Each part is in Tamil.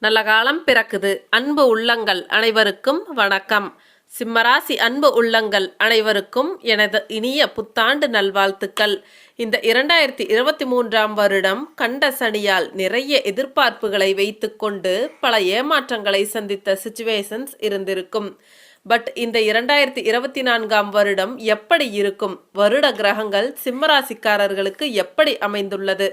நல்ல காலம் பிறக்குது. அன்பு உள்ளங்கள் அனைவருக்கும் வணக்கம். சிம்மராசி அன்பு உள்ளங்கள் அனைவருக்கும் எனது இனிய புத்தாண்டு நல்வாழ்த்துக்கள். இந்த 2023ஆம் வருடம் கண்ட சனியால் நிறைய எதிர்பார்ப்புகளை வைத்துக்கொண்டு பல ஏமாற்றங்களை சந்தித்த சிச்சுவேஷன்ஸ் இருந்திருக்கும். பட் இந்த 2024ஆம் வருடம் எப்படி இருக்கும்? வருட கிரகங்கள் சிம்மராசிக்காரர்களுக்கு எப்படி அமைந்துள்ளது?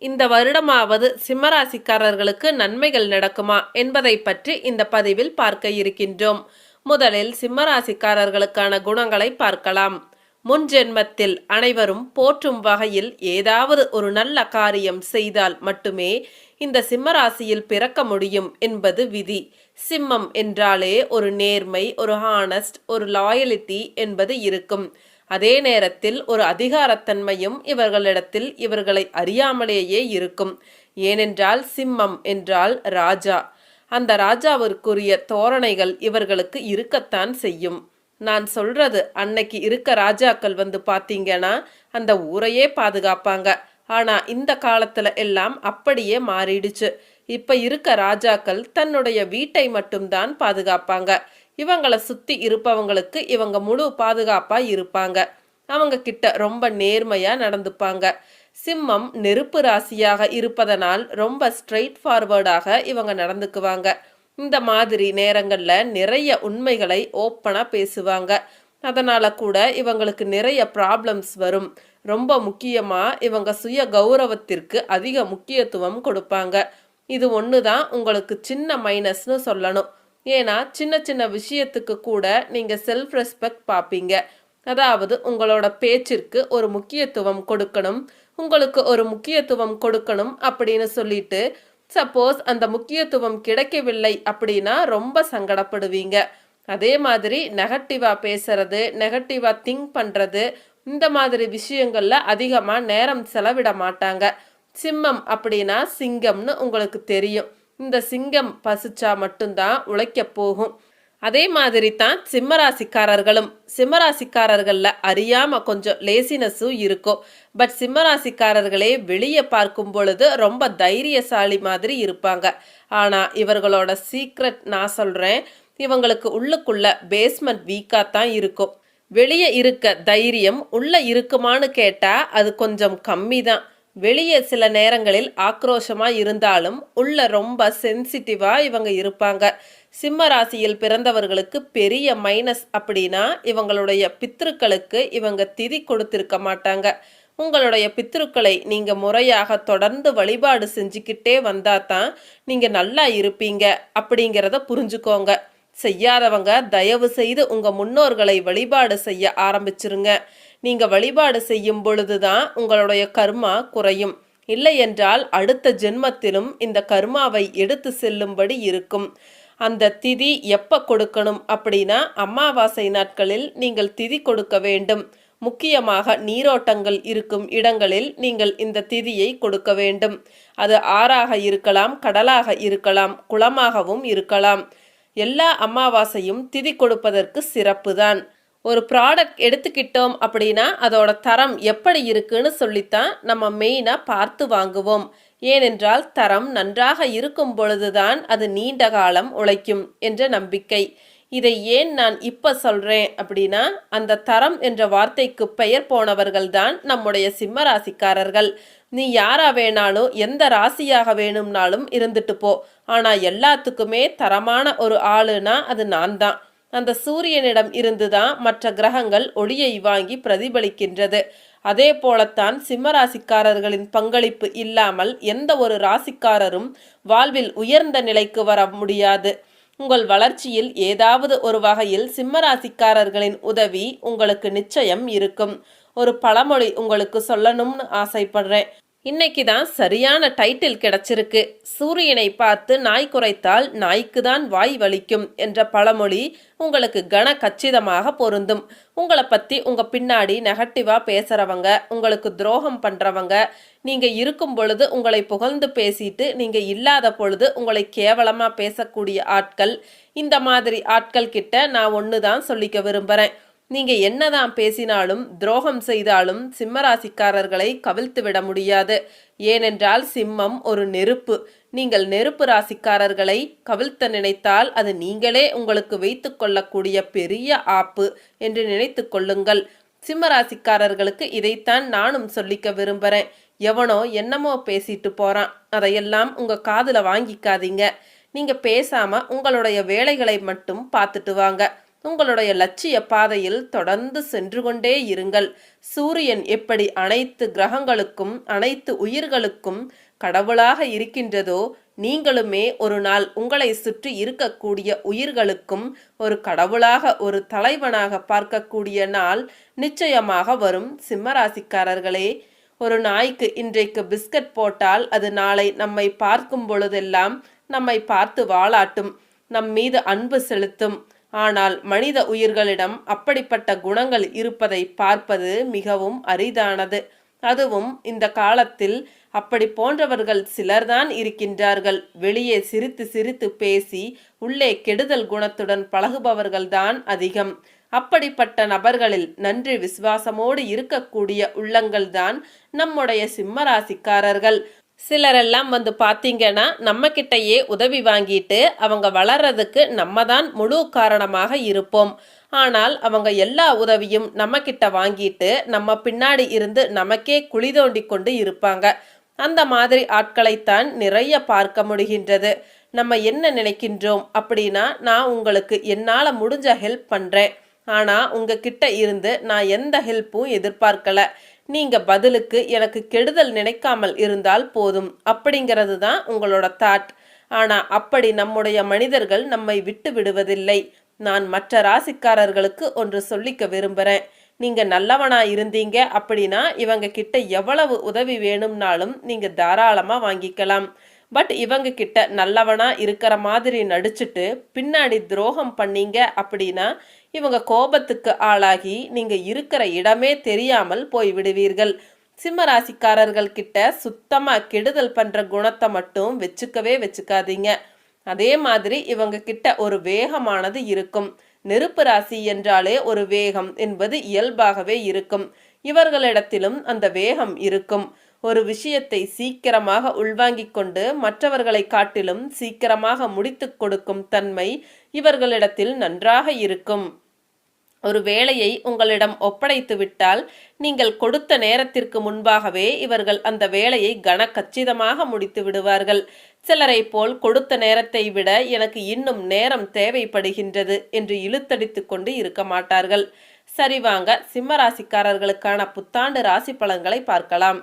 இந்த வருடமாவது சிம்மராசிக்காரர்களுக்கு நன்மைகள் நடக்குமா என்பதை பற்றி இந்த பதிவில் பார்க்க இருக்கின்றோம். முதலில் சிம்மராசிக்காரர்களுக்கான குணங்களை பார்க்கலாம். முன் ஜென்மத்தில் அனைவரும் போற்றும் வகையில் ஏதாவது ஒரு நல்ல காரியம் செய்தால் மட்டுமே இந்த சிம்மராசியில் பிறக்க முடியும் என்பது விதி. சிம்மம் என்றாலே ஒரு நேர்மை, ஒரு ஹானஸ்ட், ஒரு லாயலிட்டி என்பது இருக்கும். அதே நேரத்தில் ஒரு அதிகாரத்தன்மையும் இவர்களிடத்தில் இவர்களை அறியாமலேயே இருக்கும். ஏனென்றால் சிம்மம் என்றால் ராஜா. அந்த ராஜாவிற்குரிய தோரணைகள் இவர்களுக்கு இருக்கத்தான் செய்யும். நான் சொல்றது, அன்னைக்கு இருக்க ராஜாக்கள் வந்து பார்த்தீங்கன்னா அந்த ஊரையே பாதுகாப்பாங்க. ஆனா இந்த காலத்துல எல்லாம் அப்படியே மாறிடுச்சு. இப்ப இருக்க ராஜாக்கள் தன்னுடைய வீட்டை மட்டும்தான் பாதுகாப்பாங்க. இவங்களை சுத்தி இருப்பவங்களுக்கு இவங்க முழு பாதுகாப்பா இருப்பாங்க. அவங்க கிட்ட ரொம்ப நேர்மையா நடந்துப்பாங்க. சிம்மம் நெருப்பு ராசியாக இருப்பதனால் ரொம்ப ஸ்ட்ரெயிட் ஃபார்வர்டாக இவங்க நடந்துக்குவாங்க. இந்த மாதிரி நேரங்கள்ல நிறைய உண்மைகளை ஓப்பனா பேசுவாங்க. அதனால கூட இவங்களுக்கு நிறைய ப்ராப்ளம்ஸ் வரும். ரொம்ப முக்கியமா இவங்க சுய கௌரவத்திற்கு அதிக முக்கியத்துவம் கொடுப்பாங்க. இது ஒண்ணுதான் உங்களுக்கு சின்ன மைனஸ்னு சொல்லணும். ஏன்னா சின்ன சின்ன விஷயத்துக்கு கூட நீங்க செல்ஃப் ரெஸ்பெக்ட் பார்ப்பீங்க. அதாவது உங்களோட பேச்சிற்கு ஒரு முக்கியத்துவம் கொடுக்கணும், உங்களுக்கு ஒரு முக்கியத்துவம் கொடுக்கணும் அப்படின்னு சொல்லிட்டு சப்போஸ் அந்த முக்கியத்துவம் கிடைக்கவில்லை அப்படின்னா ரொம்ப சங்கடப்படுவீங்க. அதே மாதிரி நெகட்டிவா பேசுறது, நெகட்டிவா திங்க் பண்றது, இந்த மாதிரி விஷயங்கள்ல அதிகமா நேரம் செலவிட மாட்டாங்க. சிம்மம் அப்படின்னா சிங்கம்னு உங்களுக்கு தெரியும். இந்த சிங்கம் பசிச்சா மட்டும்தான் உழைக்க போகும். அதே மாதிரி தான் சிம்மராசிக்காரர்களும். சிம்மராசிக்காரர்கள்ல அறியாம கொஞ்சம் லேசினஸும் இருக்கும். பட் சிம்மராசிக்காரர்களே வெளியே பார்க்கும் பொழுது ரொம்ப தைரியசாலி மாதிரி இருப்பாங்க. ஆனா இவர்களோட சீக்ரெட் நான் சொல்றேன், இவங்களுக்கு உள்ளுக்குள்ள பேஸ்மெண்ட் வீக்கா தான் இருக்கும். வெளியே இருக்க தைரியம் உள்ள இருக்குமான்னு கேட்டா அது கொஞ்சம் கம்மி தான். வெளியே சில நேரங்களில் ஆக்ரோஷமா இருந்தாலும் உள்ள ரொம்ப சென்சிட்டிவா இவங்க இருப்பாங்க. சிம்ம ராசியில் பிறந்தவர்களுக்கு பெரிய மைனஸ் அப்படின்னா இவங்களுடைய பித்ருக்களுக்கு இவங்க திதி கொடுத்திருக்க மாட்டாங்க. உங்களுடைய பித்ருக்களை நீங்க முறையாக தொடர்ந்து வழிபாடு செஞ்சுக்கிட்டே வந்தா தான் நீங்க நல்லா இருப்பீங்க அப்படிங்கிறத புரிஞ்சுக்கோங்க. செய்யாதவங்க தயவு செய்து உங்க முன்னோர்களை வழிபாடு செய்ய ஆரம்பிச்சிருங்க. நீங்க வழிபாடு செய்யும் பொழுதுதான் உங்களுடைய கர்மா குறையும். இல்லை என்றால் அடுத்த ஜென்மத்திலும் இந்த கர்மாவை எடுத்து செல்லும்படி இருக்கும். அந்த திதி எப்ப கொடுக்கணும் அப்படின்னா அமாவாசை நாட்களில் நீங்கள் திதி கொடுக்க வேண்டும். முக்கியமாக நீரோட்டங்கள் இருக்கும் இடங்களில் நீங்கள் இந்த திதியை கொடுக்க வேண்டும். அது ஆறாக இருக்கலாம், கடலாக இருக்கலாம், குளமாகவும் இருக்கலாம். எல்லா அமாவாசையும் திதி கொடுப்பதற்கு சிறப்பு தான். ஒரு ப்ராடக்ட் எடுத்துக்கிட்டோம் அப்படின்னா அதோட தரம் எப்படி இருக்குன்னு சொல்லித்தான் நம்ம மெயினாக பார்த்து வாங்குவோம். ஏனென்றால் தரம் நன்றாக இருக்கும் பொழுதுதான் அது நீண்ட காலம் உழைக்கும் என்ற நம்பிக்கை. இதை ஏன் நான் இப்போ சொல்கிறேன் அப்படின்னா, அந்த தரம் என்ற வார்த்தைக்கு பெயர் போனவர்கள்தான் நம்முடைய சிம்ம ராசிக்காரர்கள். நீ யாரா வேணாலும் எந்த ராசியாக வேணும்னாலும் இருந்துட்டு போ, ஆனால் எல்லாத்துக்குமே தரமான ஒரு ஆளுனா அது நான் தான். அந்த சூரியனிடம் இருந்துதான் மற்ற கிரகங்கள் ஒளியை வாங்கி பிரதிபலிக்கின்றது. அதே போலத்தான் சிம்மராசிக்காரர்களின் பங்களிப்பு இல்லாமல் எந்த ஒரு ராசிக்காரரும் வாழ்வில் உயர்ந்த நிலைக்கு வர முடியாது. உங்கள் வளர்ச்சியில் ஏதாவது ஒரு வகையில் சிம்மராசிக்காரர்களின் உதவி உங்களுக்கு நிச்சயம் இருக்கும். ஒரு பழமொழி உங்களுக்கு சொல்லணும்னு ஆசைப்படுறேன். இன்னைக்கு தான் சரியான டைட்டில் கிடைச்சிருக்கு. சூரியனை பார்த்து நாய் குறைத்தால் நாய்க்கு தான் வாய் வலிக்கும் என்ற பழமொழி உங்களுக்கு கன கச்சிதமாக பொருந்தும். உங்களை பற்றி உங்கள் பின்னாடி நெகட்டிவாக பேசுகிறவங்க, உங்களுக்கு துரோகம் பண்ணுறவங்க, நீங்கள் இருக்கும் பொழுது உங்களை புகழ்ந்து பேசிட்டு நீங்கள் இல்லாத பொழுது உங்களை கேவலமாக பேசக்கூடிய ஆட்கள், இந்த மாதிரி ஆட்கள் கிட்ட நான் ஒன்று தான் சொல்லிக்க விரும்புகிறேன். நீங்க என்னதான் பேசினாலும் துரோகம் செய்தாலும் சிம்மராசிக்காரர்களை கவிழ்த்து விட முடியாது. ஏனென்றால் சிம்மம் ஒரு நெருப்பு. நீங்கள் நெருப்பு ராசிக்காரர்களை கவிழ்த்த நினைத்தால் அது நீங்களே உங்களுக்கு வைத்து கொள்ளக்கூடிய பெரிய ஆப்பு என்று நினைத்து கொள்ளுங்கள். சிம்ம ராசிக்காரர்களுக்கு இதைத்தான் நானும் சொல்லிக்க விரும்புகிறேன். எவனோ என்னமோ பேசிட்டு போறான், அதையெல்லாம் உங்க காதுல வாங்கிக்காதீங்க. நீங்க பேசாம உங்களுடைய வேலைகளை மட்டும் பார்த்துட்டு வாங்க. உங்களுடைய லட்சிய பாதையில் தொடர்ந்து சென்று கொண்டே இருங்கள். சூரியன் எப்படி அனைத்து கிரகங்களுக்கும் அனைத்து உயிர்களுக்கும் கடவுளாக இருக்கின்றதோ, நீங்களுமே ஒரு நாள் உங்களை சுற்றி இருக்கக்கூடிய உயிர்களுக்கும் ஒரு கடவுளாக, ஒரு தலைவனாக பார்க்கக்கூடிய நாள் நிச்சயமாக வரும். சிம்மராசிக்காரர்களே, ஒரு நாய்க்கு இன்றைக்கு பிஸ்கட் போட்டால் அது நாளை நம்மை பார்க்கும் பொழுதெல்லாம் நம்மை பார்த்து வாலாட்டும், நம் மீது அன்பு செலுத்தும். ஆனால் மனித உயிர்களிடம் அப்படிப்பட்ட குணங்கள் இருப்பதை பார்ப்பது மிகவும் அரிதானது. அதுவும் இந்த காலத்தில் அப்படி போன்றவர்கள் சிலர்தான் இருக்கின்றார்கள். வெளியே சிரித்து சிரித்து பேசி உள்ளே கெடுதல் குணத்துடன் பழகுபவர்கள்தான் அதிகம். அப்படிப்பட்ட நபர்களில் நன்றி விசுவாசமோடு இருக்கக்கூடிய உள்ளங்கள்தான் நம்முடைய சிம்மராசிக்காரர்கள். சிலரெல்லாம் வந்து பார்த்தீங்கன்னா நம்ம கிட்டயே உதவி வாங்கிட்டு அவங்க வளர்றதுக்கு நம்ம தான் முழு காரணமாக இருப்போம். ஆனால் அவங்க எல்லா உதவியும் நம்ம கிட்ட வாங்கிட்டு நம்ம பின்னாடி இருந்து நமக்கே குழி தோண்டி கொண்டு இருப்பாங்க. அந்த மாதிரி ஆட்களைத்தான் நிறைய பார்க்க முடிகின்றது. நம்ம என்ன நினைக்கின்றோம் அப்படின்னா, நான் உங்களுக்கு என்னால் முடிஞ்ச ஹெல்ப் பண்ணுறேன், ஆனால் உங்ககிட்ட இருந்து நான் எந்த ஹெல்ப்பும் எதிர்பார்க்கல, நீங்கள் பதிலுக்கு எனக்கு கெடுதல் நினைக்காமல் இருந்தால் போதும் அப்படிங்கிறது தான் உங்களோட தாட். ஆனால் அப்படி நம்முடைய மனிதர்கள் நம்மை விட்டு விடுவதில்லை. நான் மற்ற ராசிக்காரர்களுக்கு ஒன்று சொல்லிக்க விரும்புகிறேன். நீங்கள் நல்லவனா இருந்தீங்க அப்படின்னா இவங்க கிட்ட எவ்வளவு உதவி வேணும்னாலும் நீங்கள் தாராளமாக வாங்கிக்கலாம். பட் இவங்க கிட்ட நல்லவனா இருக்கிற மாதிரி நடிச்சுட்டு பின்னாடி துரோகம் பண்ணீங்க அப்படின்னா இவங்க கோபத்துக்கு ஆளாகி நீங்க இருக்கிற இடமே தெரியாமல் போய் விடுவீர்கள். சிம்மராசிக்காரர்கள் கிட்ட சுத்தமா கெடுதல் பண்ற குணத்தை மட்டும் வச்சுக்காதீங்க. அதே மாதிரி இவங்க கிட்ட ஒரு வேகமானது இருக்கும். நெருப்பு ராசி என்றாலே ஒரு வேகம் என்பது இயல்பாகவே இருக்கும். இவர்களிடத்திலும் அந்த வேகம் இருக்கும். ஒரு விஷயத்தை சீக்கிரமாக உள்வாங்கிக் கொண்டு மற்றவர்களை காட்டிலும் சீக்கிரமாக முடித்து கொடுக்கும் தன்மை இவர்களிடத்தில் நன்றாக இருக்கும். ஒரு வேலையை உங்களிடம் ஒப்படைத்து விட்டால் நீங்கள் கொடுத்த நேரத்திற்கு முன்பாகவே இவர்கள் அந்த வேலையை கச்சிதமாக முடித்து விடுவார்கள். சிலரை போல் கொடுத்த நேரத்தை விட எனக்கு இன்னும் நேரம் தேவைப்படுகின்றது என்று இழுத்தடித்து கொண்டு இருக்க மாட்டார்கள். சரி, வாங்க சிம்மராசிக்காரர்களுக்கான புத்தாண்டு ராசி பலன்களை பார்க்கலாம்.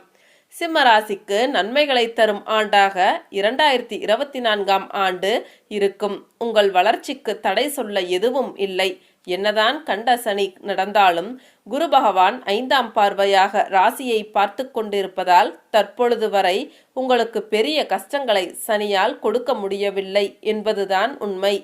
சிம்ம ராசிக்கு நன்மைகளை தரும் ஆண்டாக 2024ஆம் ஆண்டு இருக்கும். உங்கள் வளர்ச்சிக்கு தடை சொல்ல எதுவும் இல்லை. என்னதான் கண்ட சனி நடந்தாலும் குரு பகவான் 5ஆம் பார்வையாக ராசியை பார்த்து கொண்டிருப்பதால் தற்பொழுது வரை உங்களுக்கு பெரிய கஷ்டங்களை சனியால் கொடுக்க முடியவில்லை என்பதுதான் உண்மை.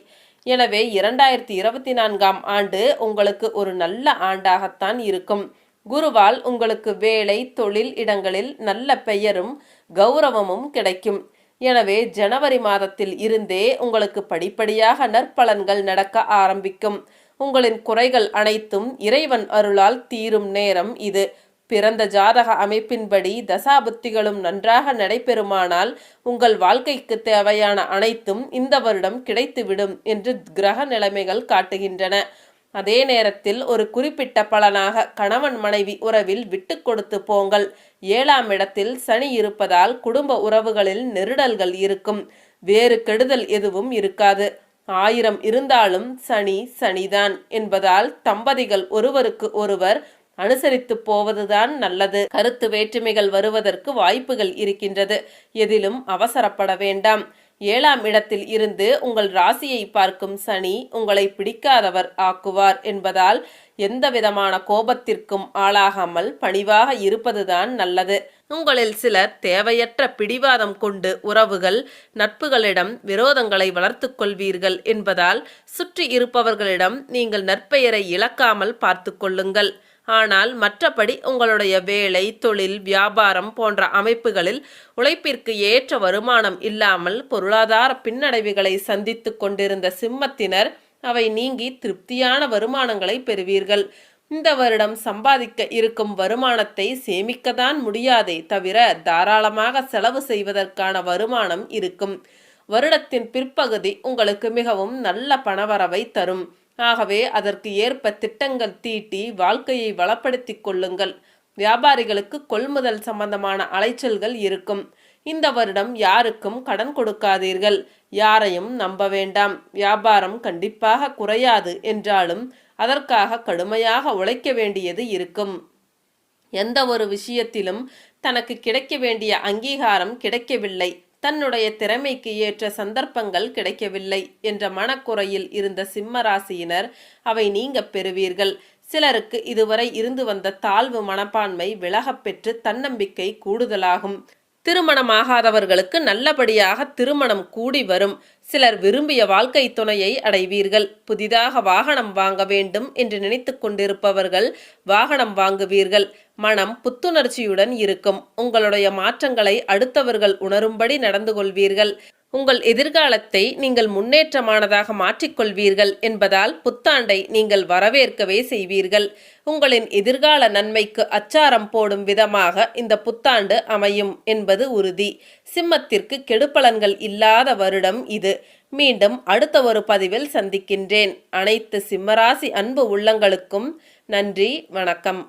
எனவே 2024ஆம் ஆண்டு உங்களுக்கு ஒரு நல்ல ஆண்டாகத்தான் இருக்கும். குருவால் உங்களுக்கு வேலை தொழில் இடங்களில் நல்ல பெயரும் கௌரவமும் கிடைக்கும். எனவே ஜனவரி மாதத்தில் இருந்தே உங்களுக்கு படிப்படியாக நற்பலன்கள் நடக்க ஆரம்பிக்கும். உங்களின் குறைகள் அனைத்தும் இறைவன் அருளால் தீரும் நேரம் இது. பிறந்த ஜாதக அமைப்பின்படி தசாபுத்திகளும் நன்றாக நடைபெறுமானால் உங்கள் வாழ்க்கைக்கு தேவையான அனைத்தும் இந்த வருடம் கிடைத்துவிடும் என்று கிரக நிலைமைகள் காட்டுகின்றன. அதே நேரத்தில் ஒரு குறிப்பிட்ட பலனாக கணவன் மனைவி உறவில் விட்டு கொடுத்து போங்கள். 7ஆம் இடத்தில் சனி இருப்பதால் குடும்ப உறவுகளில் நெருடல்கள் இருக்கும். வேறு கெடுதல் எதுவும் இருக்காது. 1000 இருந்தாலும் சனி சனிதான் என்பதால் தம்பதிகள் ஒருவருக்கு ஒருவர் அனுசரித்து போவதுதான் நல்லது. கருத்து வேற்றுமைகள் வருவதற்கு வாய்ப்புகள் இருக்கின்றது. எதிலும் அவசரப்பட வேண்டாம். 7ஆம் இடத்தில் இருந்து உங்கள் ராசியை பார்க்கும் சனி உங்களை பிடிக்காதவர் ஆக்குவார் என்பதால் எந்த விதமான கோபத்திற்கும் ஆளாகாமல் பணிவாக இருப்பதுதான் நல்லது. உங்களில் சிலர் தேவையற்ற பிடிவாதம் கொண்டு உறவுகள் நட்புகளிடம் விரோதங்களை வளர்த்து கொள்வீர்கள் என்பதால் சுற்றி இருப்பவர்களிடம் நீங்கள் நற்பெயரை இழக்காமல் பார்த்து கொள்ளுங்கள். ஆனால் மற்றபடி உங்களுடைய வேலை தொழில் வியாபாரம் போன்ற அமைப்புகளில் உழைப்பிற்கு ஏற்ற வருமானம் இல்லாமல் பொருளாதார பின்னடைவுகளை சந்தித்து கொண்டிருந்த சிம்மத்தினர் அவை நீங்கி திருப்தியான வருமானங்களை பெறுவீர்கள். இந்த வருடம் சம்பாதிக்க இருக்கும் வருமானத்தை சேமிக்கத்தான் முடியாதே தவிர தாராளமாக செலவு செய்வதற்கான வருமானம் இருக்கும். வருடத்தின் பிற்பகுதி உங்களுக்கு மிகவும் நல்ல பணவரவை தரும். ஆகவே அதற்கு ஏற்ப திட்டங்கள் தீட்டி வாழ்க்கையை வளப்படுத்திக் கொள்ளுங்கள். வியாபாரிகளுக்கு கொள்முதல் சம்பந்தமான அலைச்சல்கள் இருக்கும். இந்த வருடம் யாருக்கும் கடன் கொடுக்காதீர்கள். யாரையும் நம்ப வேண்டாம். வியாபாரம் கண்டிப்பாக குறையாது என்றாலும் அதற்காக கடுமையாக உழைக்க வேண்டியது இருக்கும். எந்த ஒரு விஷயத்திலும் தனக்கு கிடைக்க வேண்டிய அங்கீகாரம் கிடைக்கவில்லை, தன்னுடைய திறமைக்கு ஏற்ற சந்தர்ப்பங்கள் கிடைக்கவில்லை என்ற மனக்குறையில் இருந்த சிம்ம ராசியினர் அவை நீங்க பெறுவீர்கள். சிலருக்கு இதுவரை இருந்து வந்த தாழ்வு மனப்பான்மை விலகப் பெற்று தன்னம்பிக்கை கூடுதலாகும். திருமணமாகாதவர்களுக்கு நல்லபடியாக திருமணம் கூடி வரும். சிலர் விரும்பிய வாழ்க்கை துணையை அடைவீர்கள். புதிதாக வாகனம் வாங்க வேண்டும் என்று நினைத்து கொண்டிருப்பவர்கள் வாகனம் வாங்குவீர்கள். மனம் புத்துணர்ச்சியுடன் இருக்கும். உங்களுடைய மாற்றங்களை அடுத்தவர்கள் உணரும்படி நடந்து கொள்வீர்கள். உங்கள் எதிர்காலத்தை நீங்கள் முன்னேற்றமானதாக மாற்றிக்கொள்வீர்கள் என்பதால் புத்தாண்டை நீங்கள் வரவேற்கவே செய்வீர்கள். உங்களின் எதிர்கால நன்மைக்கு அச்சாரம் போடும் விதமாக இந்த புத்தாண்டு அமையும் என்பது உறுதி. சிம்மத்திற்கு கெடுபலன்கள் இல்லாத வருடம் இது. மீண்டும் அடுத்த ஒரு பதிவில் சந்திக்கின்றேன். அனைத்து சிம்மராசி அன்பு உள்ளங்களுக்கும் நன்றி, வணக்கம்.